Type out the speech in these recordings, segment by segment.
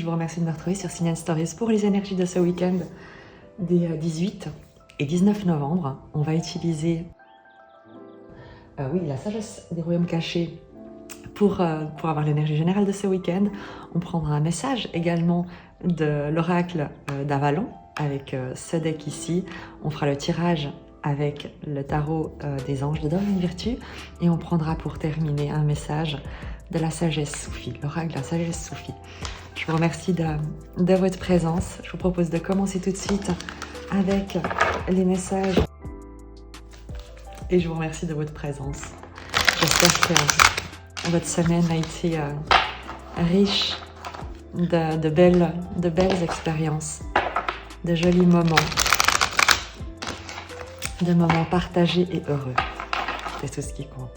je vous remercie de me retrouver sur Signan Stories pour les énergies de ce week-end des 18 et 19 novembre. On va utiliser la sagesse des royaumes cachés pour avoir l'énergie générale de ce week-end. On prendra un message également de l'oracle d'Avalon avec ce deck ici. On fera le tirage avec le tarot des anges de Doreen Virtue et on prendra pour terminer un message de la sagesse soufie, l'oracle de la sagesse soufie. Je vous remercie de votre présence. Je vous propose de commencer tout de suite avec les messages et je vous remercie de votre présence. J'espère que votre semaine a été riche de belles expériences, de jolis moments, de moments partagés et heureux. C'est tout ce qui compte.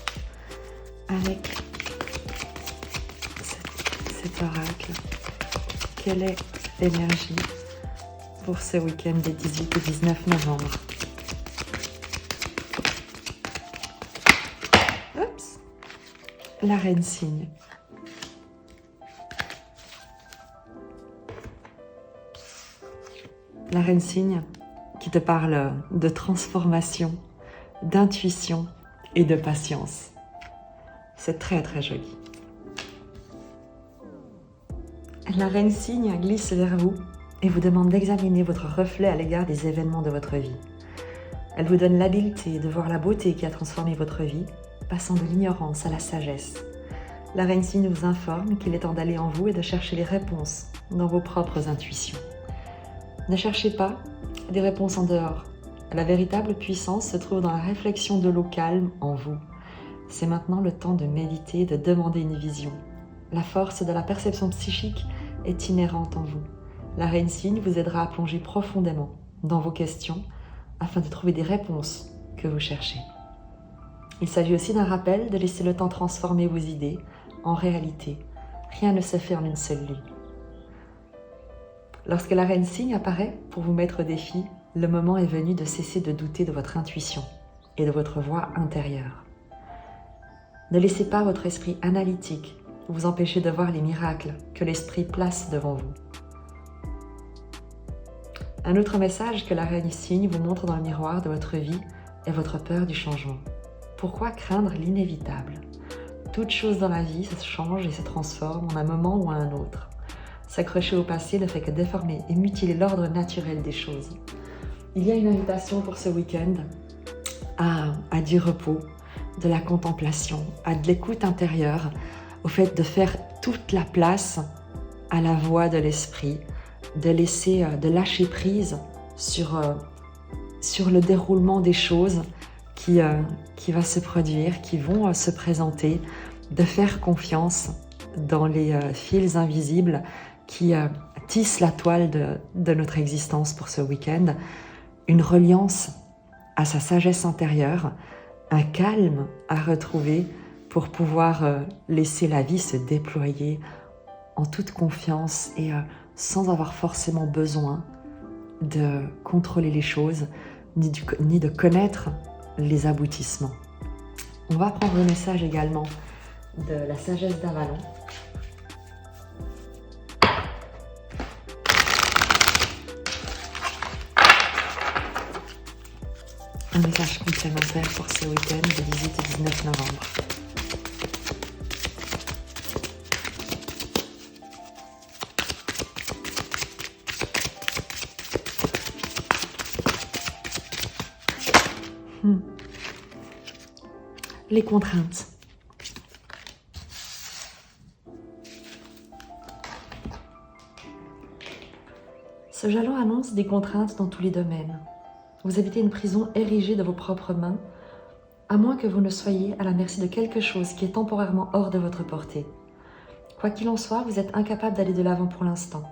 Avec cet oracle, quelle est l'énergie pour ce week-end des 18 et 19 novembre? Oups. La reine cygne. La reine cygne qui te parle de transformation, d'intuition et de patience. C'est très très joli. La reine cygne glisse vers vous et vous demande d'examiner votre reflet à l'égard des événements de votre vie. Elle vous donne l'habileté de voir la beauté qui a transformé votre vie, passant de l'ignorance à la sagesse. La reine cygne vous informe qu'il est temps d'aller en vous et de chercher les réponses dans vos propres intuitions. Ne cherchez pas des réponses en dehors. La véritable puissance se trouve dans la réflexion de l'eau calme en vous. C'est maintenant le temps de méditer, de demander une vision. La force de la perception psychique est inhérente en vous. La reine cygne vous aidera à plonger profondément dans vos questions afin de trouver des réponses que vous cherchez. Il s'agit aussi d'un rappel de laisser le temps transformer vos idées en réalité. Rien ne se fait en une seule nuit. Lorsque la reine cygne apparaît pour vous mettre au défi, le moment est venu de cesser de douter de votre intuition et de votre voix intérieure. Ne laissez pas votre esprit analytique vous empêcher de voir les miracles que l'esprit place devant vous. Un autre message que la reine cygne vous montre dans le miroir de votre vie est votre peur du changement. Pourquoi craindre l'inévitable? Toute chose dans la vie se change et se transforme en un moment ou à un autre. S'accrocher au passé ne fait que déformer et mutiler l'ordre naturel des choses. Il y a une invitation pour ce week-end à du repos, de la contemplation, à de l'écoute intérieure, au fait de faire toute la place à la voix de l'esprit, de lâcher prise sur le déroulement des choses qui va se produire, qui vont se présenter, de faire confiance dans les fils invisibles qui tissent la toile de notre existence pour ce week-end, une reliance à sa sagesse intérieure, un calme à retrouver pour pouvoir laisser la vie se déployer en toute confiance et sans avoir forcément besoin de contrôler les choses ni de connaître les aboutissements. On va prendre le message également de la sagesse d'Avalon. Un message complémentaire pour ce week-end de 18 et 19 novembre. Les contraintes. Ce jalon annonce des contraintes dans tous les domaines. Vous habitez une prison érigée de vos propres mains, à moins que vous ne soyez à la merci de quelque chose qui est temporairement hors de votre portée. Quoi qu'il en soit, vous êtes incapable d'aller de l'avant pour l'instant.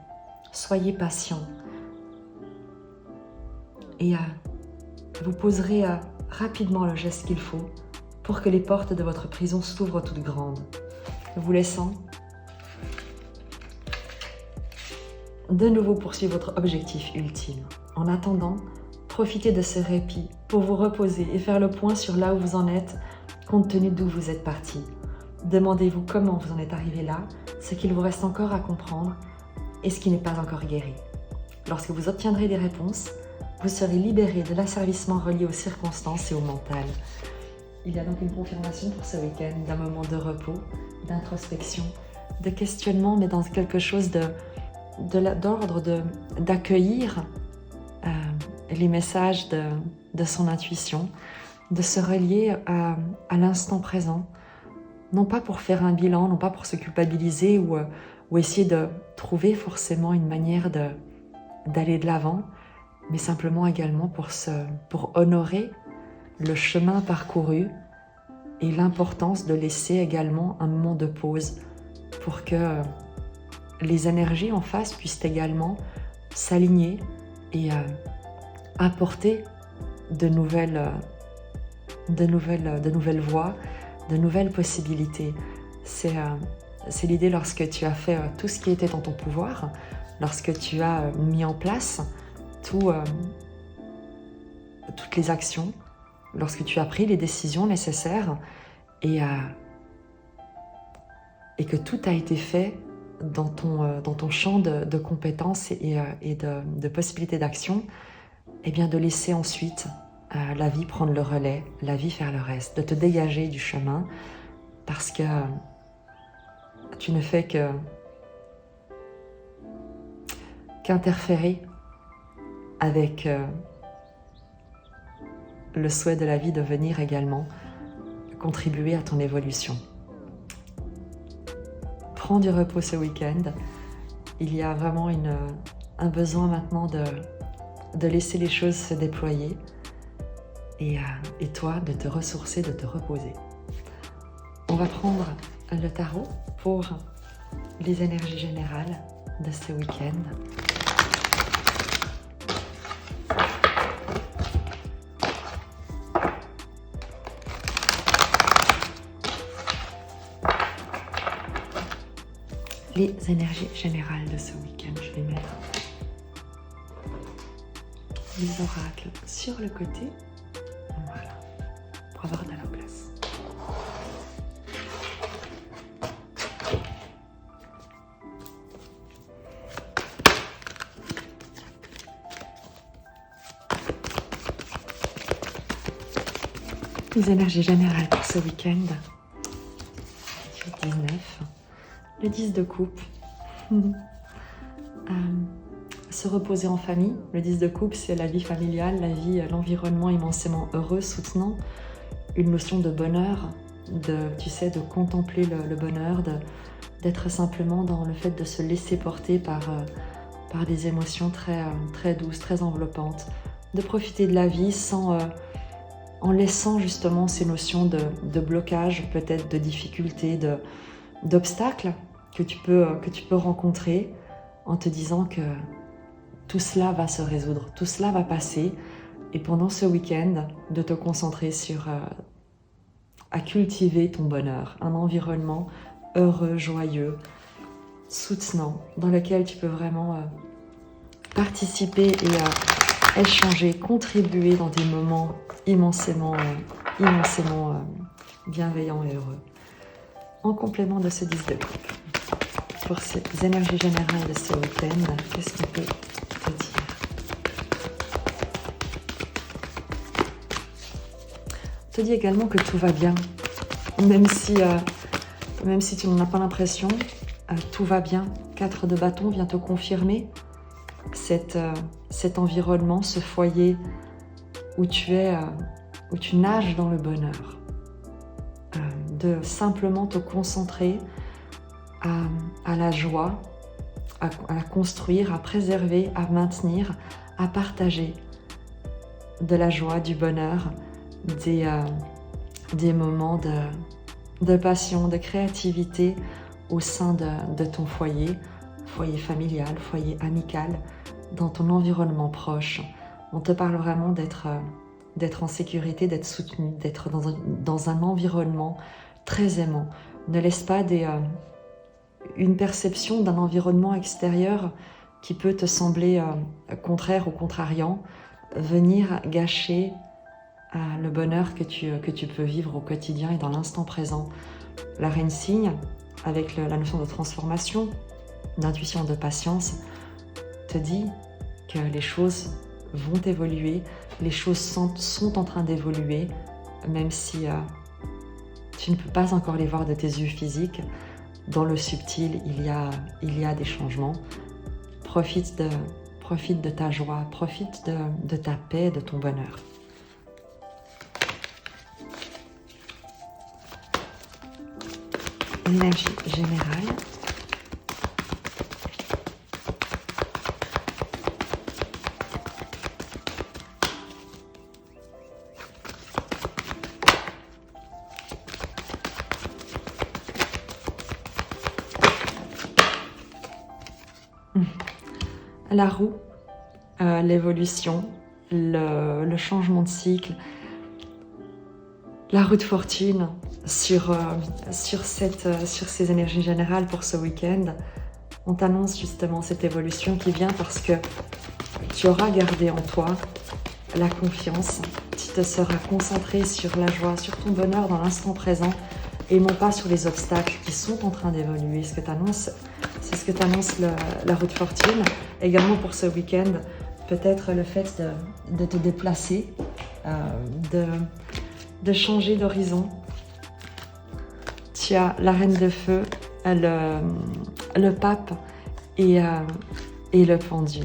Soyez patient. Et vous poserez rapidement le geste qu'il faut pour que les portes de votre prison s'ouvrent toutes grandes, vous laissant de nouveau poursuivre votre objectif ultime. En attendant, profitez de ce répit pour vous reposer et faire le point sur là où vous en êtes, compte tenu d'où vous êtes parti. Demandez-vous comment vous en êtes arrivé là, ce qu'il vous reste encore à comprendre et ce qui n'est pas encore guéri. Lorsque vous obtiendrez des réponses, vous serez libéré de l'asservissement relié aux circonstances et au mental. Il y a donc une confirmation pour ce week-end d'un moment de repos, d'introspection, de questionnement, mais dans quelque chose d'ordre d'accueillir les messages de son intuition, de se relier à l'instant présent, non pas pour faire un bilan, non pas pour se culpabiliser ou essayer de trouver forcément une manière d'aller de l'avant, mais simplement également pour honorer le chemin parcouru et l'importance de laisser également un moment de pause pour que les énergies en face puissent également s'aligner et apporter de nouvelles voies, de nouvelles possibilités. C'est l'idée lorsque tu as fait tout ce qui était en ton pouvoir, lorsque tu as mis en place toutes les actions, lorsque tu as pris les décisions nécessaires et que tout a été fait dans ton champ de compétences et de possibilités d'action, et bien de laisser ensuite la vie prendre le relais, la vie faire le reste, de te dégager du chemin parce que tu ne fais qu'interférer avec le souhait de la vie de venir également contribuer à ton évolution. Prends du repos ce week-end. Il y a vraiment un besoin maintenant de laisser les choses se déployer et toi de te ressourcer, de te reposer. On va prendre le tarot pour les énergies générales de ce week-end. Les énergies générales de ce week-end, je vais mettre les oracles sur le côté, voilà, pour avoir de la place. Les énergies générales pour ce week-end, 19. Le 10 de coupe, se reposer en famille. Le 10 de coupe, c'est la vie familiale, la vie, l'environnement immensément heureux, soutenant, une notion de bonheur, de contempler le bonheur, d'être simplement dans le fait de se laisser porter par des émotions très douces, très enveloppantes, de profiter de la vie en laissant justement ces notions de blocage, peut-être de difficultés, d'obstacles que tu peux rencontrer en te disant que tout cela va se résoudre, tout cela va passer et pendant ce week-end de te concentrer à cultiver ton bonheur, un environnement heureux, joyeux, soutenant, dans lequel tu peux vraiment participer et échanger, contribuer dans des moments immensément bienveillants et heureux. En complément de ce 10 de coupe, pour ces énergies générales de ce week-end, qu'est-ce qu'on peut te dire? On te dit également que tout va bien, même si tu n'en as pas l'impression, tout va bien. 4 de bâton vient te confirmer cet environnement, ce foyer où tu nages dans le bonheur. De simplement te concentrer à la joie, à la construire, à préserver, à maintenir, à partager de la joie, du bonheur, des moments de passion, de créativité au sein de ton foyer familial, foyer amical, dans ton environnement proche. On te parle vraiment d'être en sécurité, d'être soutenu, d'être dans un environnement très aimant. Ne laisse pas une perception d'un environnement extérieur qui peut te sembler contraire ou contrariant, venir gâcher le bonheur que tu peux vivre au quotidien et dans l'instant présent. La reine cygne, avec la notion de transformation, d'intuition, de patience, te dit que les choses vont évoluer, les choses sont en train d'évoluer, même si tu ne peux pas encore les voir de tes yeux physiques. Dans le subtil, il y a des changements. Profite de ta joie, profite de ta paix, de ton bonheur. L'énergie générale. La roue, l'évolution, le changement de cycle, la roue de fortune sur ces énergies générales pour ce week-end. On t'annonce justement cette évolution qui vient parce que tu auras gardé en toi la confiance, tu te seras concentré sur la joie, sur ton bonheur dans l'instant présent et non pas sur les obstacles qui sont en train d'évoluer. C'est ce que t'annonce la roue de fortune. Également pour ce week-end, peut-être le fait de te déplacer, de changer d'horizon. Tu as la reine de feu, le pape et le pendu.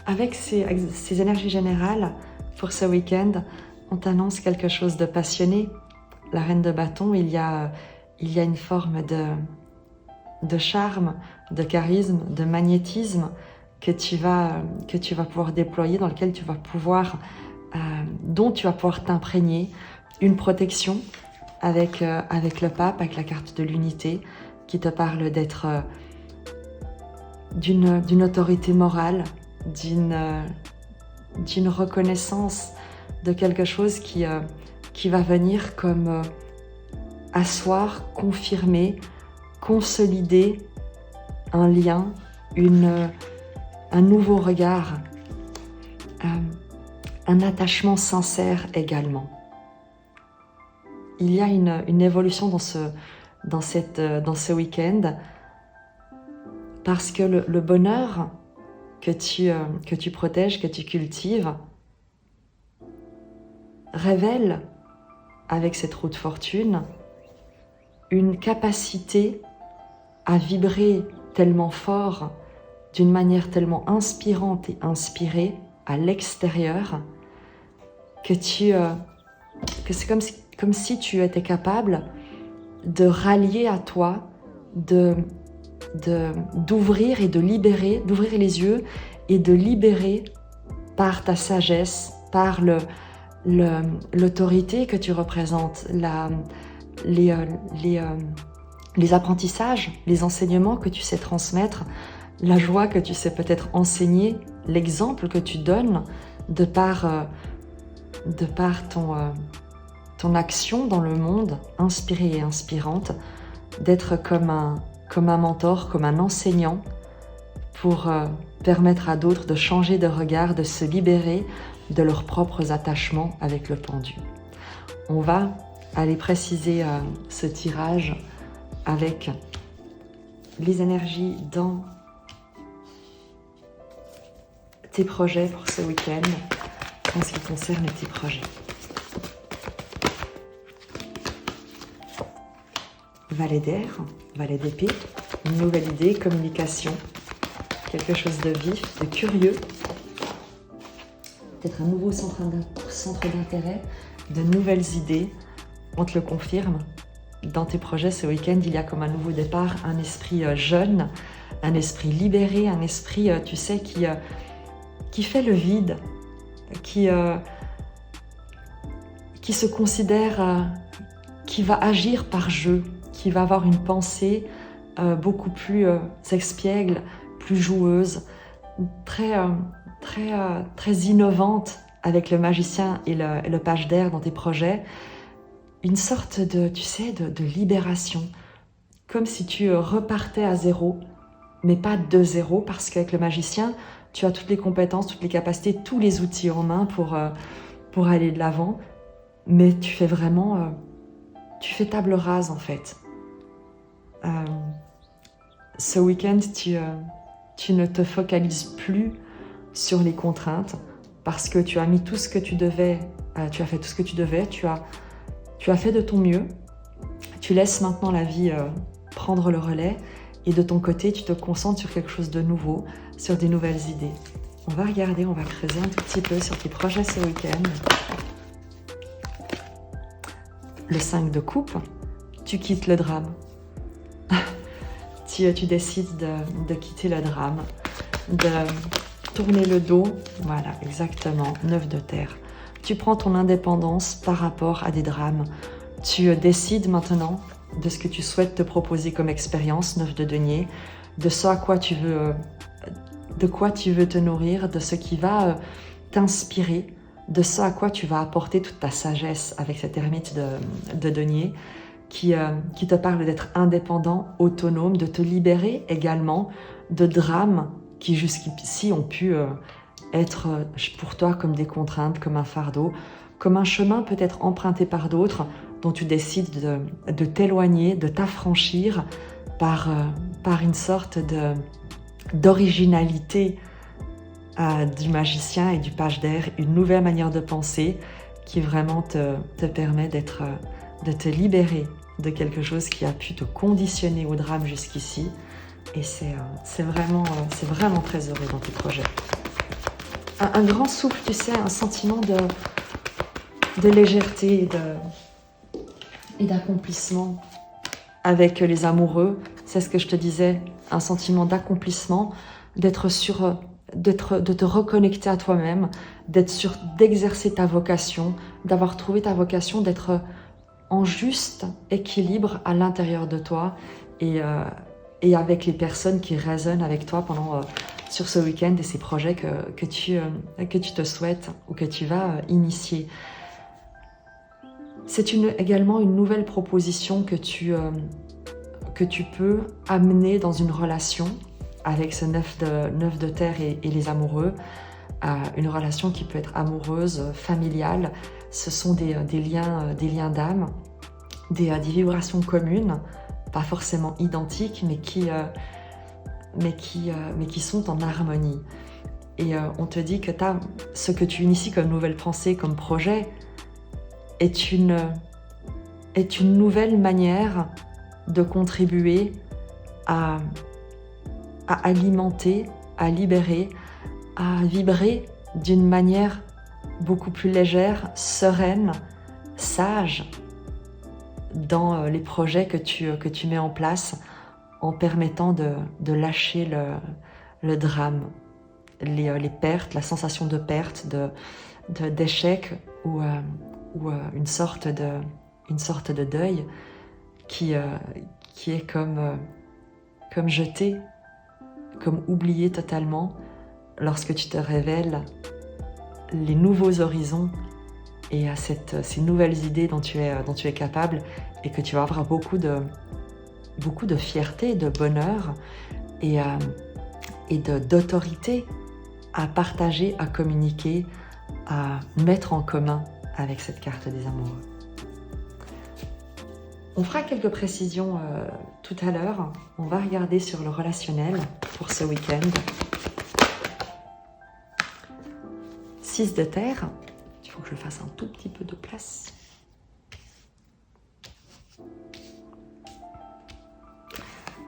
Avec ces énergies générales, pour ce week-end, on t'annonce quelque chose de passionné. La reine de bâton, il y a une forme de charme, de charisme, de magnétisme que tu vas pouvoir déployer, dont tu vas pouvoir t'imprégner. Une protection avec le pape, avec la carte de l'unité, qui te parle d'être d'une autorité morale, d'une reconnaissance de quelque chose qui va venir comme asseoir, confirmer, consolider un lien, un nouveau regard, un attachement sincère également. Il y a une évolution dans ce week-end parce que le bonheur que tu protèges, que tu cultives, révèle avec cette roue de fortune une capacité à vibrer tellement fort, d'une manière tellement inspirante et inspirée à l'extérieur, que c'est comme si tu étais capable de rallier à toi, d'ouvrir et de libérer, d'ouvrir les yeux et de libérer par ta sagesse, par l'autorité que tu représentes, les apprentissages, les enseignements que tu sais transmettre, la joie que tu sais peut-être enseigner, l'exemple que tu donnes de par ton action dans le monde, inspirée et inspirante, d'être comme un mentor, comme un enseignant pour permettre à d'autres de changer de regard, de se libérer de leurs propres attachements avec le pendu. On va aller préciser ce tirage avec les énergies dans tes projets pour ce week-end en ce qui concerne tes projets. Valet d'air, valet d'épée, une nouvelle idée, communication, quelque chose de vif, de curieux, peut-être un nouveau centre d'intérêt, de nouvelles idées. On te le confirme, dans tes projets ce week-end, il y a comme un nouveau départ, un esprit jeune, un esprit libéré, un esprit, tu sais, qui fait le vide, qui se considère, qui va agir par jeu, qui va avoir une pensée beaucoup plus expiègle, plus joueuse, très innovante avec le magicien et le page d'air dans tes projets. Une sorte de libération, comme si tu repartais à zéro, mais pas de zéro, parce qu'avec le magicien, tu as toutes les compétences, toutes les capacités, tous les outils en main pour aller de l'avant, mais tu fais table rase en fait. ce week-end, tu ne te focalises plus sur les contraintes parce que tu as mis tout ce que tu devais, tu as fait tout ce que tu devais, tu as fait de ton mieux. Tu laisses maintenant la vie prendre le relais et de ton côté, tu te concentres sur quelque chose de nouveau, sur des nouvelles idées. On va regarder, on va creuser un tout petit peu sur tes projets ce week-end. Le 5 de coupe, tu quittes le drame. Tu décides de quitter le drame, de tourner le dos, voilà, exactement, 9 de terre. Tu prends ton indépendance par rapport à des drames. Tu décides maintenant de ce que tu souhaites te proposer comme expérience, 9 de denier, de ce à quoi tu veux, de quoi tu veux te nourrir, de ce qui va t'inspirer, de ce à quoi tu vas apporter toute ta sagesse avec cette ermite de denier qui te parle d'être indépendant, autonome, de te libérer également de drames qui jusqu'ici ont pu être pour toi comme des contraintes, comme un fardeau, comme un chemin peut-être emprunté par d'autres dont tu décides de t'éloigner, de t'affranchir par une sorte d'originalité du magicien et du page d'air, une nouvelle manière de penser qui vraiment te permet de te libérer de quelque chose qui a pu te conditionner au drame jusqu'ici. Et c'est vraiment très heureux dans tes projets. Un grand souffle, tu sais, un sentiment de légèreté et d'accomplissement avec les amoureux. C'est ce que je te disais, un sentiment d'accomplissement, de te reconnecter à toi-même, d'exercer ta vocation, d'avoir trouvé ta vocation, d'être en juste équilibre à l'intérieur de toi et avec les personnes qui résonnent avec toi sur ce week-end et ces projets que tu te souhaites ou que tu vas initier. C'est également une nouvelle proposition que tu peux amener dans une relation avec ce 9 de terre et les amoureux, une relation qui peut être amoureuse, familiale. Ce sont des liens d'âme, des vibrations communes, pas forcément identiques, mais qui sont en harmonie. Et on te dit que ce que tu inities comme nouvelle pensée, comme projet, est une nouvelle manière de contribuer à alimenter, à libérer, à vibrer d'une manière beaucoup plus légère, sereine, sage dans les projets que tu mets en place en permettant de lâcher le drame, les pertes, la sensation de perte, d'échec ou une sorte de deuil qui est comme jeté, comme oublié totalement lorsque tu te révèles les nouveaux horizons et à ces nouvelles idées dont tu es capable et que tu vas avoir beaucoup de fierté, de bonheur et d'autorité à partager, à communiquer, à mettre en commun avec cette carte des amoureux. On fera quelques précisions tout à l'heure. On va regarder sur le relationnel pour ce week-end. 6 de terre. Il faut que je fasse un tout petit peu de place.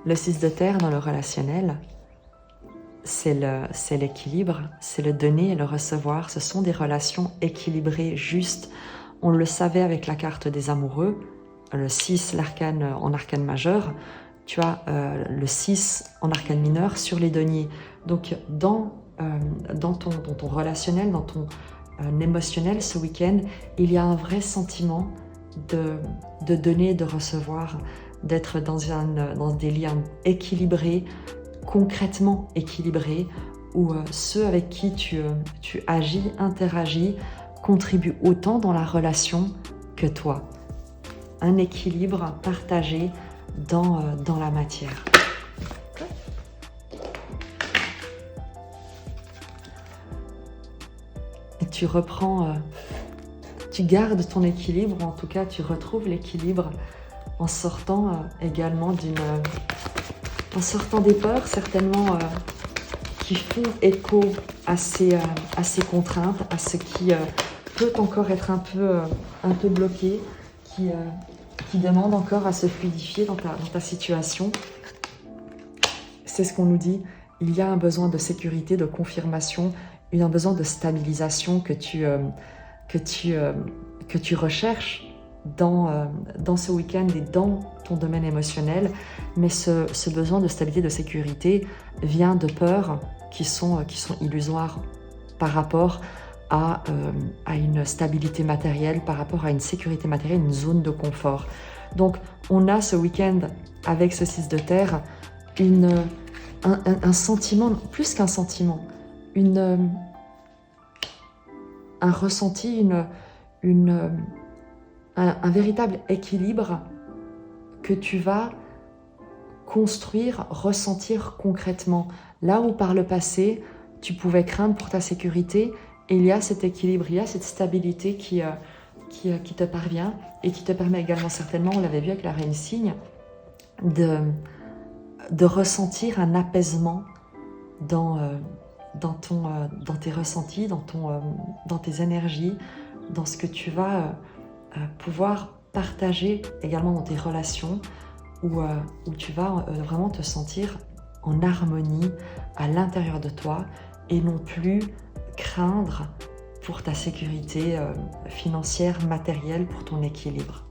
Le 6 de terre dans le relationnel, c'est l'équilibre, c'est le donner et le recevoir. Ce sont des relations équilibrées, justes. On le savait avec la carte des amoureux. Le 6, l'arcane en arcane majeur, tu as le 6 en arcane mineur sur les deniers. Donc dans ton relationnel, dans ton émotionnel ce week-end, il y a un vrai sentiment de donner et de recevoir, d'être dans des liens équilibrés, concrètement équilibrés, où ceux avec qui tu agis, interagis, contribuent autant dans la relation que toi. Un équilibre partagé dans la matière. Et tu reprends, tu gardes ton équilibre, ou en tout cas tu retrouves l'équilibre en sortant également en sortant des peurs certainement qui font écho à ces contraintes, à ce qui peut encore être un peu bloqué, qui demande encore à se fluidifier dans ta situation. C'est ce qu'on nous dit. Il y a un besoin de sécurité, de confirmation, un besoin de stabilisation que tu recherches dans ce week-end et dans ton domaine émotionnel. Mais ce besoin de stabilité, de sécurité vient de peurs qui sont illusoires par rapport à une stabilité matérielle, par rapport à une sécurité matérielle, une zone de confort. Donc, on a ce week-end, avec ce 6 de terre, un sentiment, plus qu'un sentiment, un ressenti, un véritable équilibre que tu vas construire, ressentir concrètement. Là où par le passé, tu pouvais craindre pour ta sécurité, il y a cet équilibre, il y a cette stabilité qui te parvient et qui te permet également certainement, on l'avait vu avec la reine cygne, de ressentir un apaisement dans tes ressentis, dans tes énergies, dans ce que tu vas pouvoir partager également dans tes relations, où tu vas vraiment te sentir en harmonie à l'intérieur de toi et non plus craindre pour ta sécurité financière, matérielle, pour ton équilibre.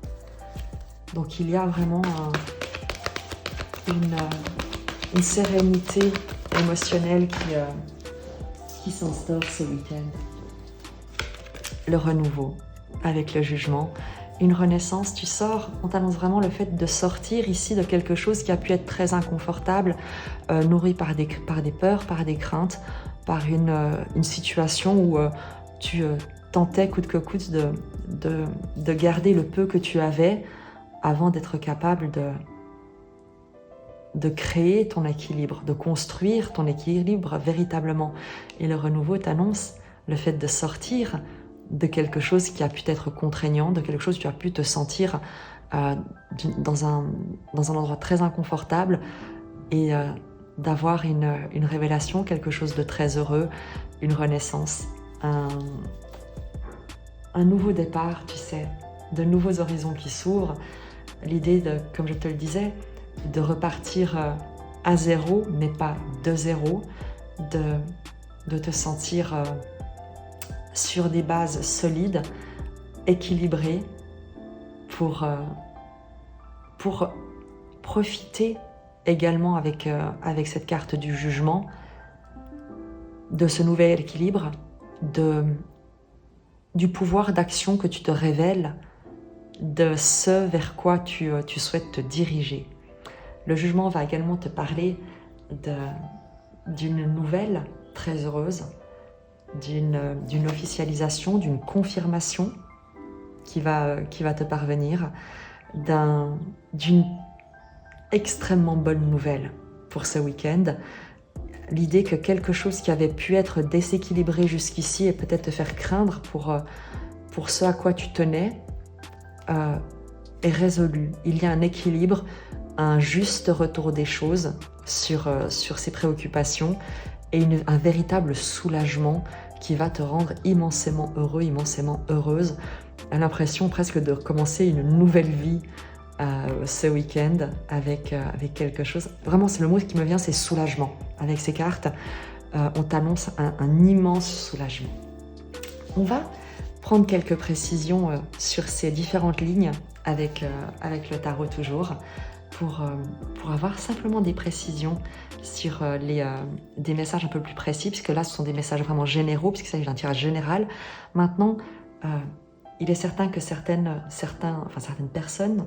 Donc il y a vraiment une sérénité émotionnelle qui s'instaure ce week-end. Le renouveau avec le jugement, une renaissance, tu sors, on t'annonce vraiment le fait de sortir ici de quelque chose qui a pu être très inconfortable, nourri par des peurs, par des craintes, par une situation où tu tentais coûte que coûte de garder le peu que tu avais avant d'être capable de créer ton équilibre, de construire ton équilibre véritablement. Et le renouveau t'annonce le fait de sortir de quelque chose qui a pu être contraignant, de quelque chose où tu as pu te sentir dans un endroit très inconfortable et d'avoir une révélation, quelque chose de très heureux, une renaissance, un nouveau départ, tu sais, de nouveaux horizons qui s'ouvrent. L'idée, comme je te le disais, de repartir à zéro, mais pas de zéro, de te sentir sur des bases solides, équilibrées, pour profiter également avec cette carte du jugement de ce nouvel équilibre, du pouvoir d'action que tu te révèles, de ce vers quoi tu souhaites te diriger. Le jugement va également te parler d'une nouvelle très heureuse, d'une officialisation, d'une confirmation qui va te parvenir, d'une extrêmement bonne nouvelle pour ce week-end. L'idée que quelque chose qui avait pu être déséquilibré jusqu'ici et peut-être te faire craindre pour ce à quoi tu tenais est résolu. Il y a un équilibre, un juste retour des choses sur ces préoccupations et un véritable soulagement qui va te rendre immensément heureux, immensément heureuse. À l'impression presque de recommencer une nouvelle vie ce week-end avec quelque chose. Vraiment, c'est le mot qui me vient, c'est soulagement. Avec ces cartes, on t'annonce un immense soulagement. On va prendre quelques précisions sur ces différentes lignes avec le tarot toujours, pour avoir simplement des précisions sur des messages un peu plus précis, puisque là, ce sont des messages vraiment généraux, puisqu'il s'agit d'un tirage général. Maintenant, il est certain que certaines personnes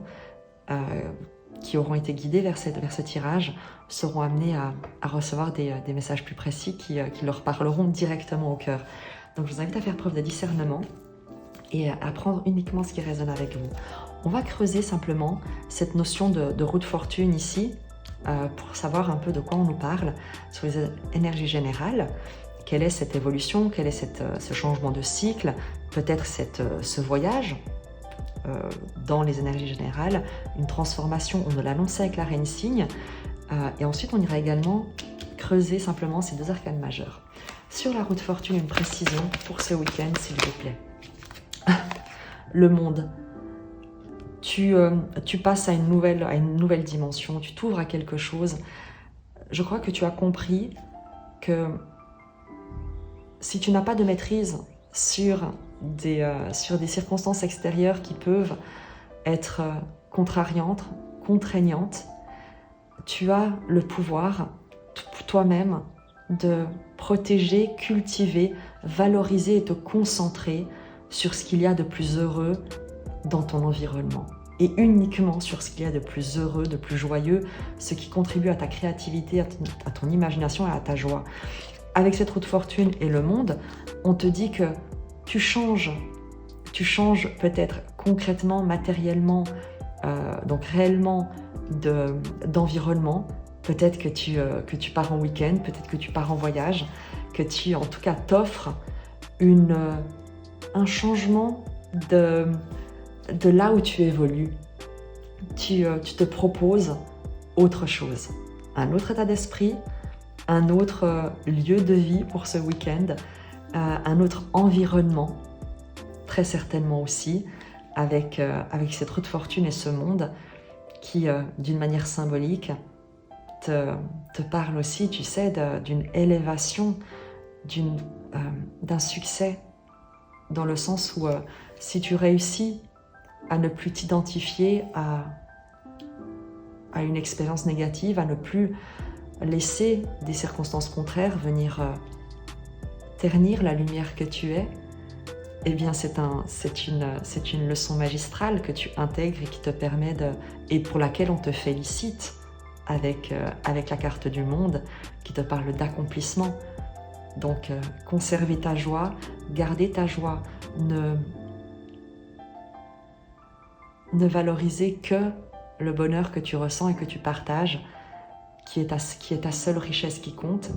qui auront été guidées vers ce tirage seront amenées à recevoir des messages plus précis qui leur parleront directement au cœur. Donc, je vous invite à faire preuve de discernement et à prendre uniquement ce qui résonne avec vous. On va creuser simplement cette notion de roue de fortune ici pour savoir un peu de quoi on nous parle sur les énergies générales. Quelle est cette évolution, quel est ce changement de cycle, peut-être ce voyage dans les énergies générales, une transformation, on nous l'annonçait avec la reine cygne, et ensuite on ira également creuser simplement ces 2 arcanes majeures. Sur la roue de fortune, une précision pour ce week-end, s'il vous plaît. Le monde. Tu passes à une nouvelle dimension, tu t'ouvres à quelque chose. Je crois que tu as compris que si tu n'as pas de maîtrise sur des circonstances extérieures qui peuvent être contrariantes, contraignantes, tu as le pouvoir toi-même de protéger, cultiver, valoriser et te concentrer sur ce qu'il y a de plus heureux dans ton environnement. Et uniquement sur ce qu'il y a de plus heureux, de plus joyeux, ce qui contribue à ta créativité, à ton imagination et à ta joie. Avec cette roue de fortune et le monde, on te dit que tu changes peut-être concrètement, matériellement, donc réellement d'environnement. Peut-être que tu pars en week-end, peut-être que tu pars en voyage, que tu en tout cas t'offres un changement de là où tu évolues. Tu te proposes autre chose, un autre état d'esprit, un autre lieu de vie pour ce week-end, un autre environnement, très certainement aussi, avec cette roue de fortune et ce monde qui, d'une manière symbolique, te parle aussi, tu sais, d'une élévation, d'un succès, dans le sens où si tu réussis à ne plus t'identifier à une expérience négative, à ne plus laisser des circonstances contraires venir ternir la lumière que tu es, eh bien c'est une leçon magistrale que tu intègres et qui te permet et pour laquelle on te félicite avec la carte du monde qui te parle d'accomplissement. Donc conserver ta joie, garder ta joie, ne valoriser que le bonheur que tu ressens et que tu partages, qui est ta seule richesse qui compte.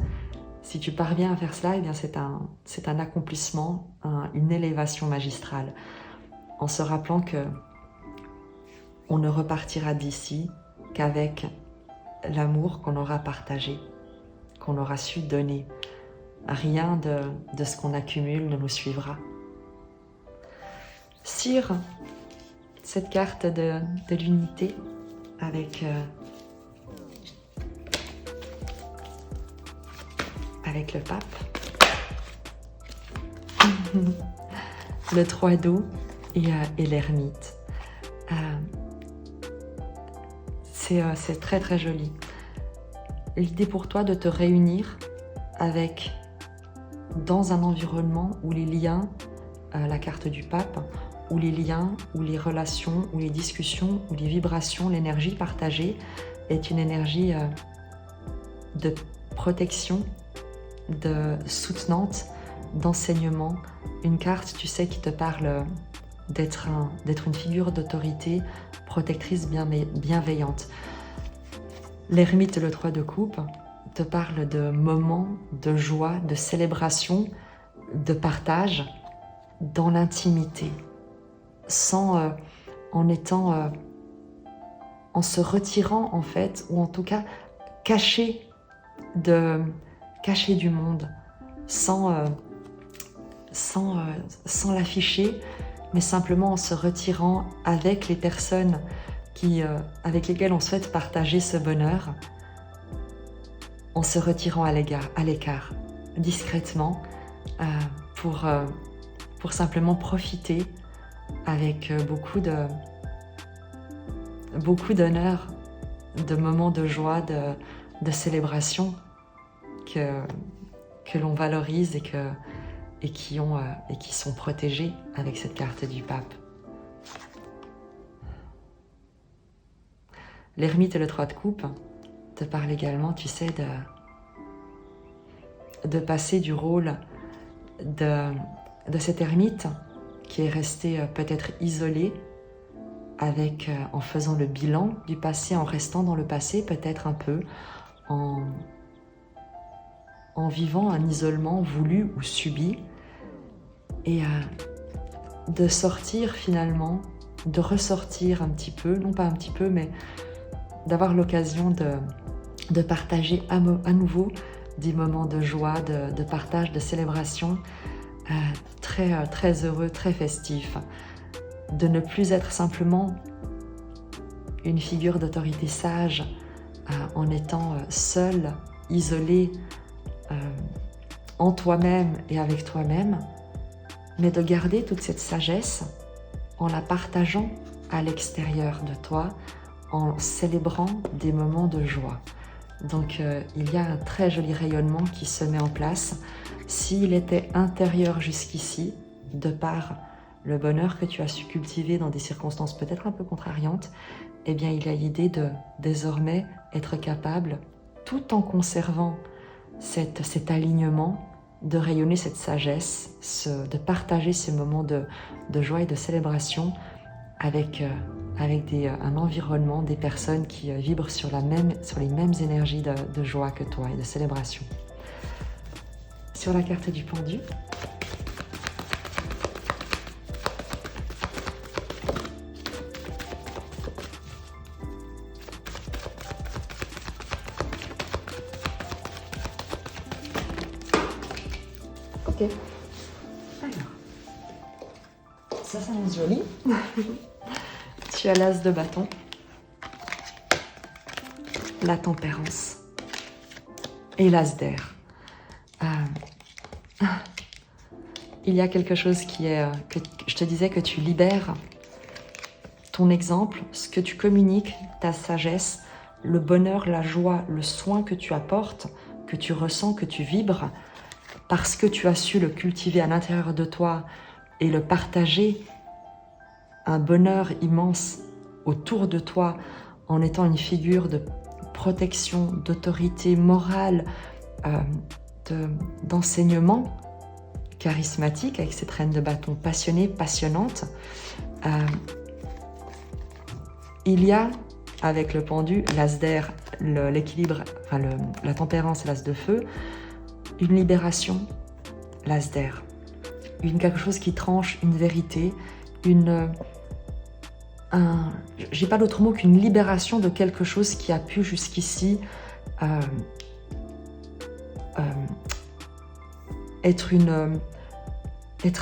Si tu parviens à faire cela, eh bien c'est un accomplissement, une élévation magistrale, en se rappelant que on ne repartira d'ici qu'avec l'amour qu'on aura partagé, qu'on aura su donner. Rien de ce qu'on accumule ne nous suivra. Sur cette carte de l'unité avec le pape, le 3 d'août et l'ermite. C'est très très joli. L'idée pour toi de te réunir dans un environnement où les liens, la carte du pape, où les liens, où les relations, où les discussions, où les vibrations, l'énergie partagée est une énergie de protection, de soutenante, d'enseignement. Une carte, tu sais, qui te parle d'être une figure d'autorité, protectrice, bienveillante. L'ermite, le 3 de coupe, te parle de moments de joie, de célébration, de partage dans l'intimité, en se retirant en fait, ou en tout cas caché du monde, sans l'afficher, mais simplement en se retirant avec les personnes avec lesquelles on souhaite partager ce bonheur, en se retirant à l'écart, discrètement, pour simplement profiter avec beaucoup d'honneur, de moments de joie, de célébration que l'on valorise et qui sont protégés avec cette carte du pape. L'ermite et le 3 de coupe te parlent également, tu sais, de passer du rôle de cet ermite qui est resté peut-être isolé, en faisant le bilan du passé, en restant dans le passé, peut-être un peu, en vivant un isolement voulu ou subi, et de sortir finalement de ressortir un petit peu, non pas un petit peu, mais d'avoir l'occasion de partager à nouveau des moments de joie, de partage, de célébration, très heureux, très festifs. De ne plus être simplement une figure d'autorité sage en étant seul, isolé en toi-même et avec toi-même, mais de garder toute cette sagesse en la partageant à l'extérieur de toi, en célébrant des moments de joie. Donc il y a un très joli rayonnement qui se met en place. S'il était intérieur jusqu'ici, de par le bonheur que tu as su cultiver dans des circonstances peut-être un peu contrariantes, eh bien il y a l'idée de désormais être capable, tout en conservant cet alignement, de rayonner cette sagesse, de partager ces moments de joie et de célébration avec un environnement, des personnes qui vibrent sur les mêmes énergies de joie que toi et de célébration. Sur la carte du pendu, ok. Alors, ça s'annonce joli. Tu as l'as de bâton, la tempérance et l'as d'air. Il y a quelque chose qui est, que je te disais, que tu libères ton exemple, ce que tu communiques, ta sagesse, le bonheur, la joie, le soin que tu apportes, que tu ressens, que tu vibres, parce que tu as su le cultiver à l'intérieur de toi et le partager, un bonheur immense autour de toi en étant une figure de protection, d'autorité morale, d'enseignement charismatique avec cette reine de bâton passionnée, passionnante. Il y a, avec le pendu, l'as d'air, l'équilibre, enfin la tempérance et l'as de feu, une libération, l'as d'air. Quelque chose qui tranche, une vérité, j'ai pas d'autre mot qu'une libération de quelque chose qui a pu jusqu'ici être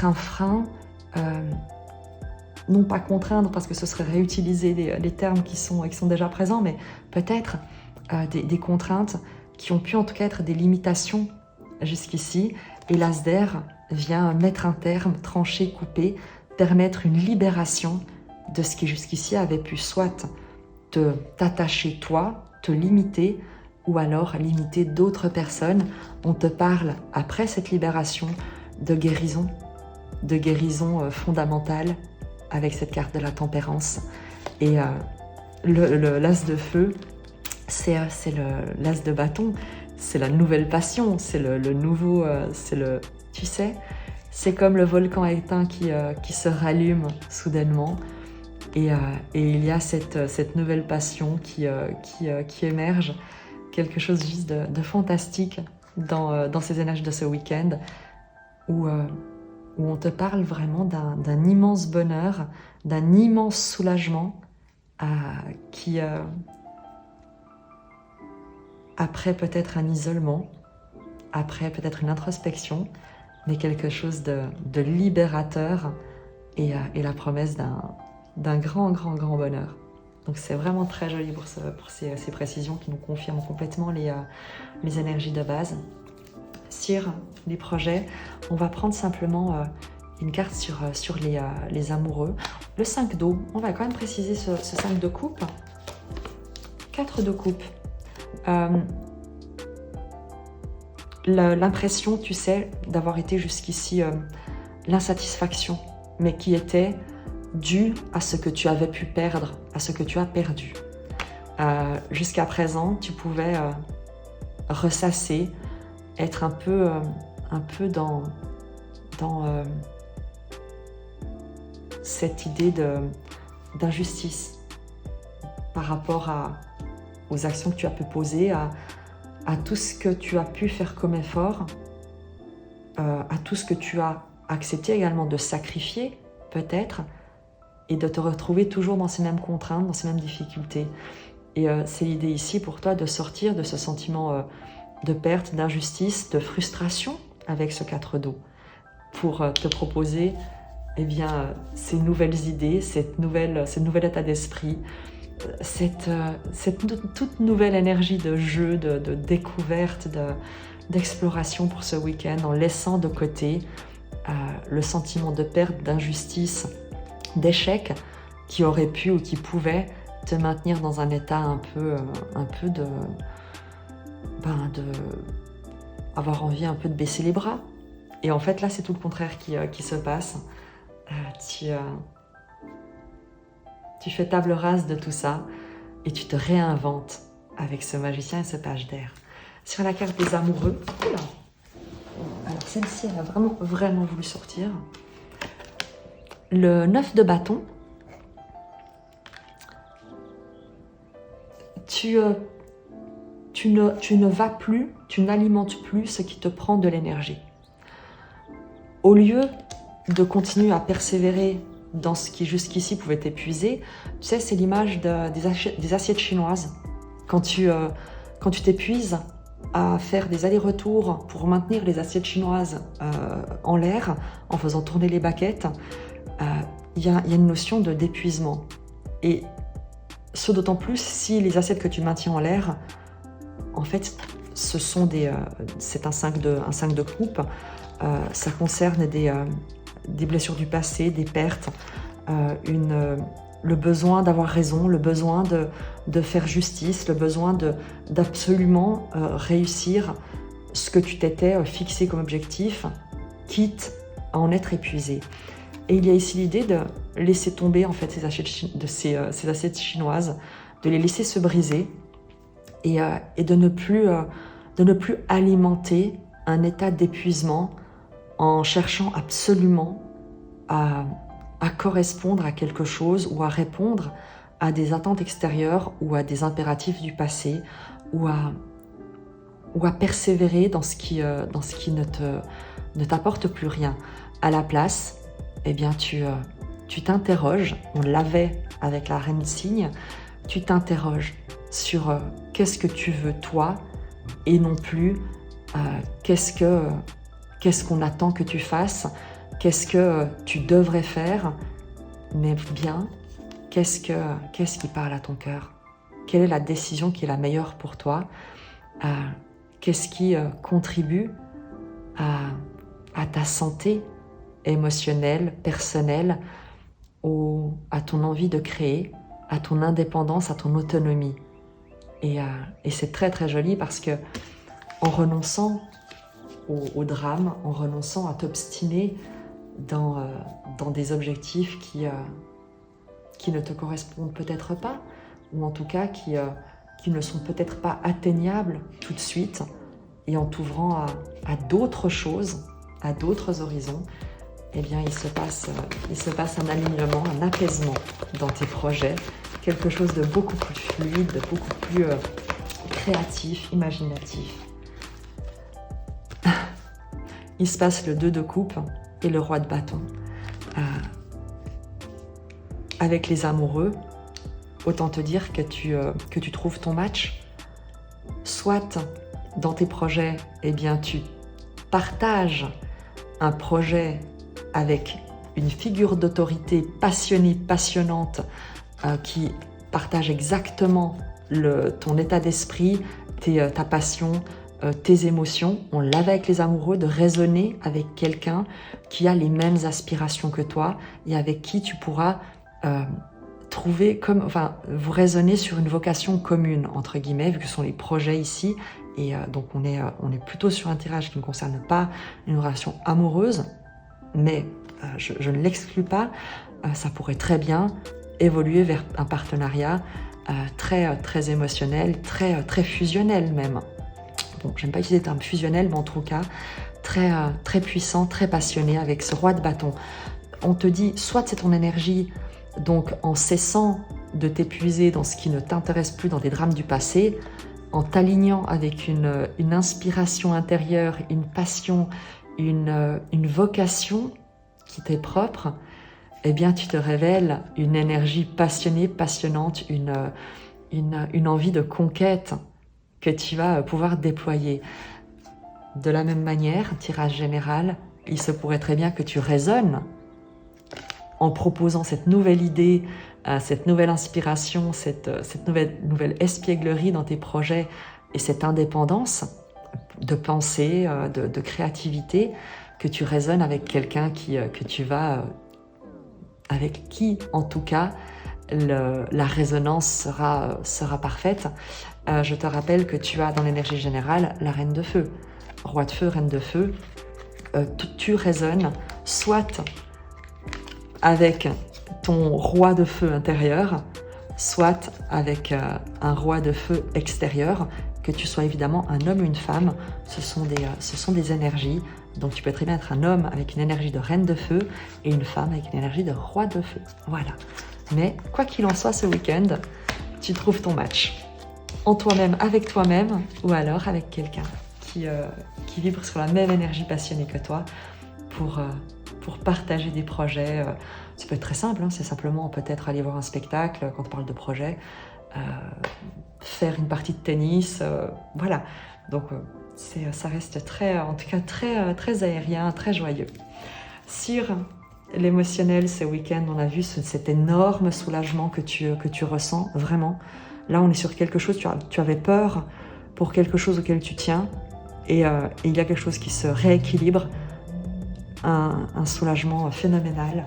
un frein, non pas contraindre parce que ce serait réutiliser les termes qui sont déjà présents, mais peut-être des contraintes qui ont pu en tout cas être des limitations jusqu'ici, et l'as d'air vient mettre un terme, trancher, couper, permettre une libération de ce qui jusqu'ici avait pu soit t'attacher toi, te limiter, ou alors limiter d'autres personnes. On te parle, après cette libération, de guérison fondamentale avec cette carte de la tempérance. Et l'as de feu, c'est l'as de bâton, c'est la nouvelle passion, c'est le nouveau, tu sais, c'est comme le volcan éteint qui se rallume soudainement. Et il y a cette nouvelle passion qui émerge, quelque chose juste de fantastique dans ces énergies de ce week-end, où on te parle vraiment d'un immense bonheur, d'un immense soulagement qui, après peut-être un isolement, après peut-être une introspection, mais quelque chose de libérateur et la promesse d'un grand bonheur. Donc c'est vraiment très joli pour ces précisions qui nous confirment complètement les énergies de base. Sur les projets, on va prendre simplement une carte sur les amoureux. Le 5 d'eau, on va quand même préciser ce 5 de coupe. 4 de coupe. L'impression, tu sais, d'avoir été jusqu'ici l'insatisfaction, mais qui était due à ce que tu avais pu perdre, à ce que tu as perdu. Jusqu'à présent, tu pouvais ressasser, être un peu dans cette idée d'injustice par rapport aux actions que tu as pu poser, à tout ce que tu as pu faire comme effort, à tout ce que tu as accepté également de sacrifier, peut-être, et de te retrouver toujours dans ces mêmes contraintes, dans ces mêmes difficultés. Et c'est l'idée ici pour toi de sortir de ce sentiment de perte, d'injustice, de frustration avec ce 4 d'eau, pour te proposer eh bien, ces nouvelles idées, ce nouvel état d'esprit, cette toute nouvelle énergie de jeu, de découverte, d'exploration pour ce week-end, en laissant de côté le sentiment de perte, d'injustice, d'échec qui aurait pu ou qui pouvait te maintenir dans un état un peu de avoir envie un peu de baisser les bras. Et en fait là c'est tout le contraire qui se passe. Tu fais table rase de tout ça et tu te réinventes avec ce magicien et ce page d'air. Sur la carte des amoureux, oula, alors celle-ci elle a vraiment voulu sortir. Le 9 de bâton, tu ne vas plus, tu n'alimentes plus ce qui te prend de l'énergie. Au lieu de continuer à persévérer dans ce qui jusqu'ici pouvait t'épuiser, tu sais, c'est l'image des assiettes chinoises. Quand tu t'épuises à faire des allers-retours pour maintenir les assiettes chinoises en l'air, en faisant tourner les baquettes, il y a une notion d'épuisement. Et ce d'autant plus si les assiettes que tu maintiens en l'air, en fait, c'est un 5 de coupe, ça concerne des blessures du passé, des pertes, le besoin d'avoir raison, le besoin de faire justice, le besoin d'absolument réussir ce que tu t'étais fixé comme objectif, quitte à en être épuisé. Et il y a ici l'idée de laisser tomber en fait ces assiettes chinoises, de les laisser se briser et de ne plus alimenter un état d'épuisement en cherchant absolument à correspondre à quelque chose ou à répondre à des attentes extérieures ou à des impératifs du passé ou à persévérer dans ce qui ne t'apporte plus rien. À la place, eh bien, tu t'interroges, on l'avait avec la reine cygne, tu t'interroges sur qu'est-ce que tu veux toi et non plus qu'est-ce qu'on attend que tu fasses, qu'est-ce que tu devrais faire, mais bien, qu'est-ce qui parle à ton cœur? Quelle est la décision qui est la meilleure pour toi? Qu'est-ce qui contribue à ta santé émotionnelle, personnelle, à ton envie de créer, à ton indépendance, à ton autonomie. Et c'est très très joli parce que en renonçant au drame, en renonçant à t'obstiner dans des objectifs qui ne te correspondent peut-être pas, ou en tout cas qui ne sont peut-être pas atteignables tout de suite, et en t'ouvrant à d'autres choses, à d'autres horizons, eh bien il se passe un alignement, un apaisement dans tes projets, quelque chose de beaucoup plus fluide, de beaucoup plus créatif, imaginatif. Il se passe le 2 de coupe et le roi de bâton. Avec les amoureux, autant te dire que tu trouves ton match. Soit dans tes projets, eh bien tu partages un projet avec une figure d'autorité passionnée, passionnante, qui partage exactement ton état d'esprit, ta passion, tes émotions. On l'avait avec les amoureux, de raisonner avec quelqu'un qui a les mêmes aspirations que toi et avec qui tu pourras vous raisonnez sur une vocation commune, entre guillemets, vu que ce sont les projets ici, et donc on est plutôt sur un tirage qui ne concerne pas une relation amoureuse, mais je ne l'exclus pas, ça pourrait très bien évoluer vers un partenariat très, très émotionnel, très, très fusionnel même. Bon, j'aime pas utiliser le terme fusionnel, mais en tout cas, très, très puissant, très passionné avec ce roi de bâton. On te dit, soit c'est ton énergie, donc en cessant de t'épuiser dans ce qui ne t'intéresse plus, dans des drames du passé, en t'alignant avec une inspiration intérieure, une passion, une vocation qui t'est propre, eh bien tu te révèles une énergie passionnée, passionnante, une envie de conquête que tu vas pouvoir déployer. De la même manière, tirage général, il se pourrait très bien que tu résonnes en proposant cette nouvelle idée, cette nouvelle inspiration, cette nouvelle espièglerie dans tes projets et cette indépendance de pensée, de créativité, que tu résonnes avec quelqu'un avec qui, en tout cas, la résonance sera parfaite. Je te rappelle que tu as dans l'énergie générale la reine de feu. Roi de feu, reine de feu, tu résonnes soit avec ton roi de feu intérieur, soit avec un roi de feu extérieur, que tu sois évidemment un homme ou une femme, ce sont des énergies. Donc tu peux très bien être un homme avec une énergie de reine de feu et une femme avec une énergie de roi de feu. Voilà. Mais quoi qu'il en soit, ce week-end, tu trouves ton match. En toi-même, avec toi-même, ou alors avec quelqu'un qui vibre sur la même énergie passionnée que toi pour partager des projets. Ça peut être très simple, hein, c'est simplement peut-être aller voir un spectacle quand on parle de projet, faire une partie de tennis, voilà. Donc ça reste en tout cas très aérien, très joyeux. Sur l'émotionnel, ce week-end, on a vu cet énorme soulagement que tu ressens, vraiment. Là, on est sur quelque chose, tu avais peur pour quelque chose auquel tu tiens, et il y a quelque chose qui se rééquilibre, un soulagement phénoménal.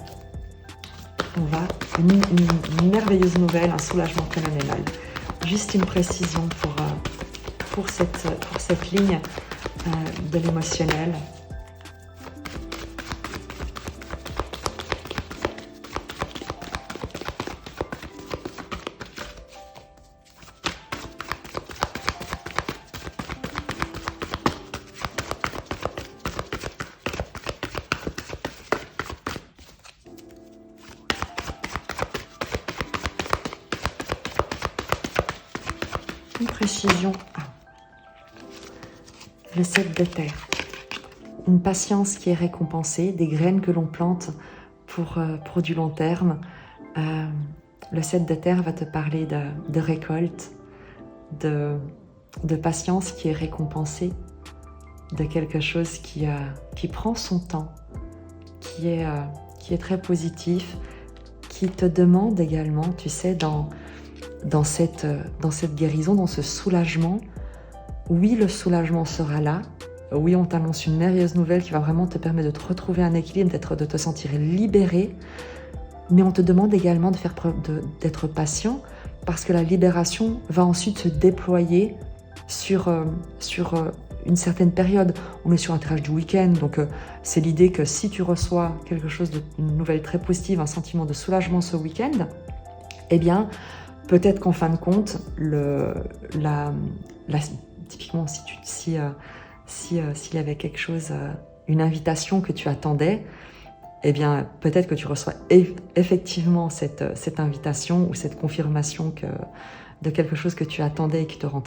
On va, une merveilleuse nouvelle, un soulagement phénoménal. Juste une précision pour cette ligne de l'émotionnel. Une précision. Le 7 de terre. Une patience qui est récompensée, des graines que l'on plante pour du long terme. Le 7 de terre va te parler de récolte, de patience qui est récompensée, de quelque chose qui prend son temps, qui est très positif, qui te demande également, tu sais, dans cette guérison, dans ce soulagement. Oui, le soulagement sera là. Oui, on t'annonce une merveilleuse nouvelle qui va vraiment te permettre de te retrouver un équilibre, de te sentir libéré. Mais on te demande également d'être patient, parce que la libération va ensuite se déployer sur une certaine période. On est sur un tirage du week-end, donc c'est l'idée que si tu reçois quelque chose, une nouvelle très positive, un sentiment de soulagement ce week-end, eh bien, peut-être qu'en fin de compte, typiquement, s'il y avait quelque chose, une invitation que tu attendais, eh bien, peut-être que tu reçois effectivement cette invitation ou cette confirmation de quelque chose que tu attendais et qui te rend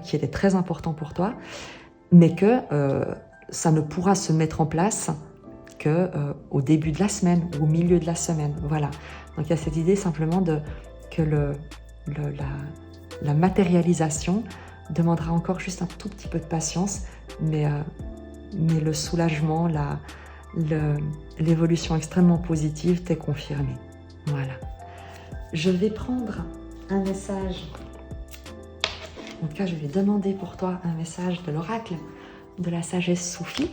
qui était très important pour toi, mais que ça ne pourra se mettre en place qu'au début de la semaine ou au milieu de la semaine. Voilà. Donc il y a cette idée simplement que la matérialisation demandera encore juste un tout petit peu de patience, mais le soulagement, l'évolution extrêmement positive t'est confirmée. Voilà. Je vais prendre un message. En tout cas, je vais demander pour toi un message de l'oracle de la sagesse soufie.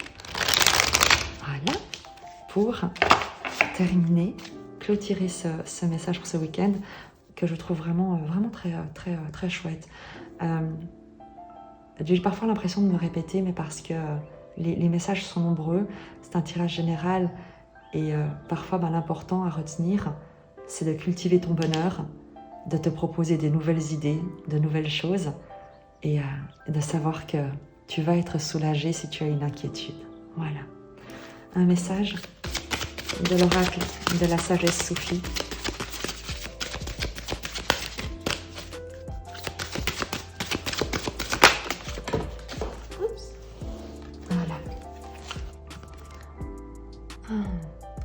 Voilà. Pour terminer, clôturer ce message pour ce week-end que je trouve vraiment très chouette. J'ai parfois l'impression de me répéter, mais parce que les messages sont nombreux, c'est un tirage général et parfois l'important à retenir, c'est de cultiver ton bonheur, de te proposer des nouvelles idées, de nouvelles choses et de savoir que tu vas être soulagé si tu as une inquiétude. Voilà. Un message de l'oracle de la sagesse soufie.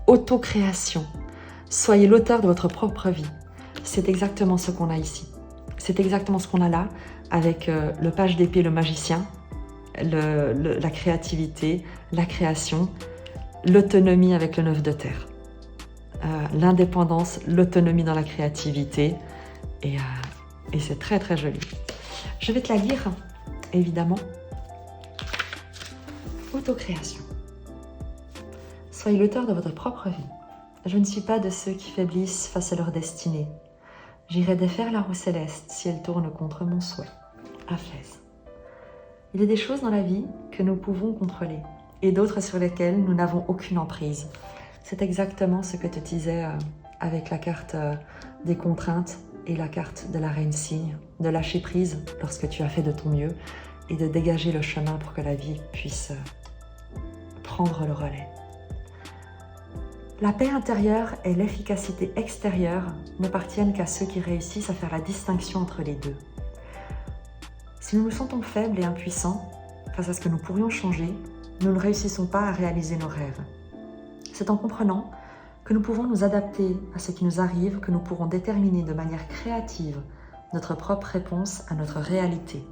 Autocréation. Soyez l'auteur de votre propre vie. C'est exactement ce qu'on a ici. C'est exactement ce qu'on a là, avec le page d'épée, le magicien, la créativité, la création, l'autonomie avec le 9 de terre. L'indépendance, l'autonomie dans la créativité, et c'est très très joli. Je vais te la lire, évidemment. Autocréation. Soyez l'auteur de votre propre vie. Je ne suis pas de ceux qui faiblissent face à leur destinée. J'irai défaire la roue céleste si elle tourne contre mon souhait. Aphèse. Il y a des choses dans la vie que nous pouvons contrôler et d'autres sur lesquelles nous n'avons aucune emprise. C'est exactement ce que te disais avec la carte des contraintes et la carte de la reine cygne, de lâcher prise lorsque tu as fait de ton mieux et de dégager le chemin pour que la vie puisse prendre le relais. La paix intérieure et l'efficacité extérieure n'appartiennent qu'à ceux qui réussissent à faire la distinction entre les deux. Si nous nous sentons faibles et impuissants face à ce que nous pourrions changer, nous ne réussissons pas à réaliser nos rêves. C'est en comprenant que nous pouvons nous adapter à ce qui nous arrive que nous pourrons déterminer de manière créative notre propre réponse à notre réalité.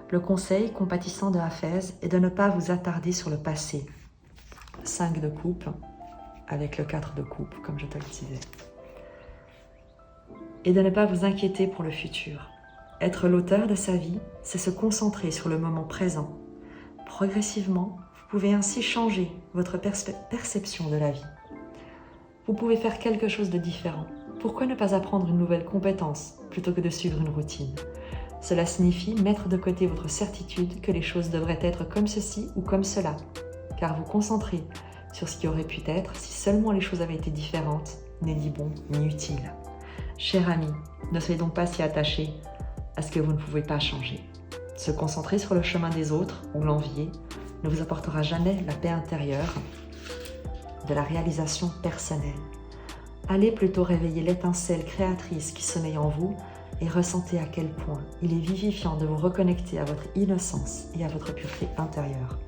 Le conseil compatissant de Aphèse est de ne pas vous attarder sur le passé. 5 de coupe, avec le 4 de coupe, comme je te le disais. Et de ne pas vous inquiéter pour le futur. Être l'auteur de sa vie, c'est se concentrer sur le moment présent. Progressivement, vous pouvez ainsi changer votre perception de la vie. Vous pouvez faire quelque chose de différent. Pourquoi ne pas apprendre une nouvelle compétence plutôt que de suivre une routine? Cela signifie mettre de côté votre certitude que les choses devraient être comme ceci ou comme cela, car vous concentrer sur ce qui aurait pu être si seulement les choses avaient été différentes n'est ni bon ni utile. Cher ami, ne soyez donc pas si attaché à ce que vous ne pouvez pas changer. Se concentrer sur le chemin des autres ou l'envier ne vous apportera jamais la paix intérieure de la réalisation personnelle. Allez plutôt réveiller l'étincelle créatrice qui sommeille en vous et ressentez à quel point il est vivifiant de vous reconnecter à votre innocence et à votre pureté intérieure.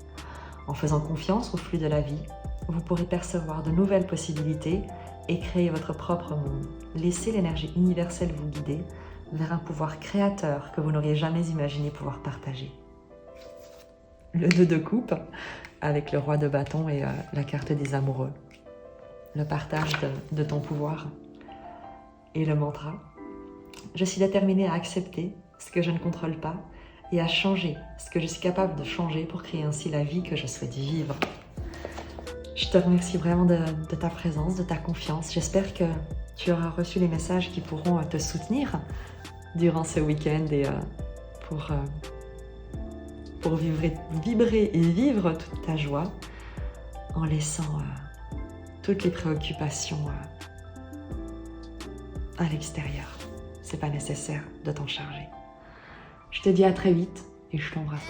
En faisant confiance au flux de la vie, vous pourrez percevoir de nouvelles possibilités et créer votre propre monde. Laissez l'énergie universelle vous guider vers un pouvoir créateur que vous n'auriez jamais imaginé pouvoir partager. Le 2 de coupe, avec le roi de bâton et la carte des amoureux. Le partage de ton pouvoir et le mantra. Je suis déterminée à accepter ce que je ne contrôle pas et à changer ce que je suis capable de changer pour créer ainsi la vie que je souhaite vivre. Je te remercie vraiment de ta présence, de ta confiance. J'espère que tu auras reçu les messages qui pourront te soutenir durant ce week-end et pour vibrer et vivre toute ta joie en laissant toutes les préoccupations à l'extérieur. C'est pas nécessaire de t'en charger. Je te dis à très vite et je t'embrasse.